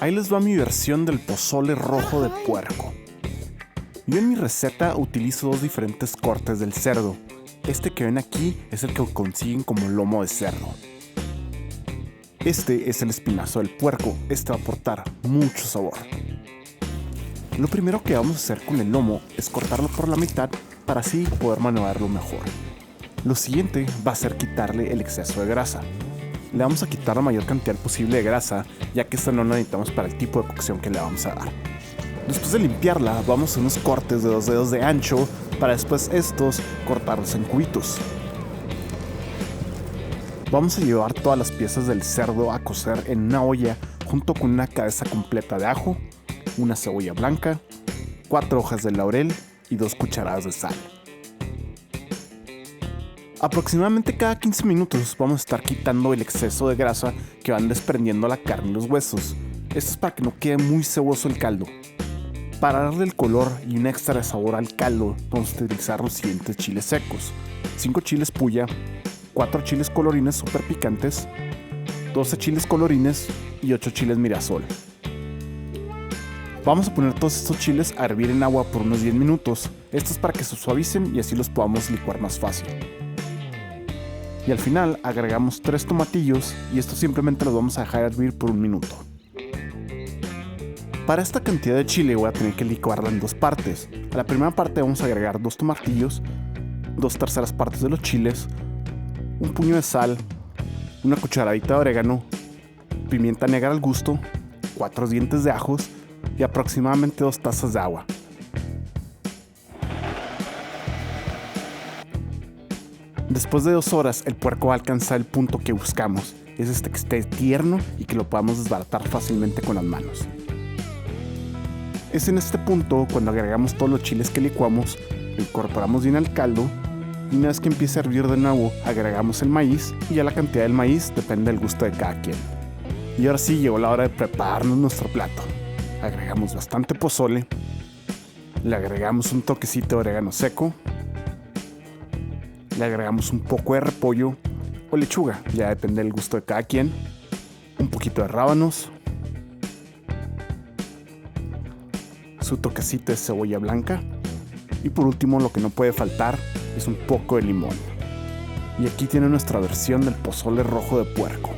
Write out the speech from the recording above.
Ahí les va mi versión del pozole rojo de puerco. Yo en mi receta utilizo dos diferentes cortes del cerdo. Este que ven aquí es el que consiguen como lomo de cerdo. Este es el espinazo del puerco, este va a aportar mucho sabor. Lo primero que vamos a hacer con el lomo es cortarlo por la mitad para así poder manioblarlo mejor. Lo siguiente va a ser quitarle el exceso de grasa. Le vamos a quitar la mayor cantidad posible de grasa, ya que esta no la necesitamos para el tipo de cocción que le vamos a dar. Después de limpiarla, vamos a hacer unos cortes de 2 dedos de ancho para después estos cortarlos en cubitos. Vamos a llevar todas las piezas del cerdo a cocer en una olla junto con una cabeza completa de ajo, una cebolla blanca, 4 hojas de laurel y 2 cucharadas de sal. Aproximadamente cada 15 minutos vamos a estar quitando el exceso de grasa que van desprendiendo la carne y los huesos. Esto es para que no quede muy ceboso el caldo. Para darle el color y un extra de sabor al caldo, vamos a utilizar los siguientes chiles secos: 5 chiles puya, 4 chiles colorines super picantes, 12 chiles colorines y 8 chiles mirasol. Vamos a poner todos estos chiles a hervir en agua por unos 10 minutos. Esto es para que se suavicen y así los podamos licuar más fácil. Y al final agregamos 3 tomatillos y estos simplemente los vamos a dejar hervir por 1 minuto. Para esta cantidad de chile voy a tener que licuarla en 2 partes. A la primera parte vamos a agregar 2 tomatillos, 2/3 partes de los chiles, un puño de sal, una cucharadita de orégano, pimienta negra al gusto, 4 dientes de ajos y aproximadamente 2 tazas de agua. Después de 2 horas, el puerco va a alcanzar el punto que buscamos. Es este que esté tierno y que lo podamos desbaratar fácilmente con las manos. Es en este punto cuando agregamos todos los chiles que licuamos, lo incorporamos bien al caldo y una vez que empiece a hervir de nuevo, agregamos el maíz y ya la cantidad del maíz depende del gusto de cada quien. Y ahora sí llegó la hora de prepararnos nuestro plato. Agregamos bastante pozole, le agregamos un toquecito de orégano seco, le agregamos un poco de repollo o lechuga, ya depende del gusto de cada quien, un poquito de rábanos, su toquecito de cebolla blanca y por último lo que no puede faltar es un poco de limón. Y aquí tiene nuestra versión del pozole rojo de puerco.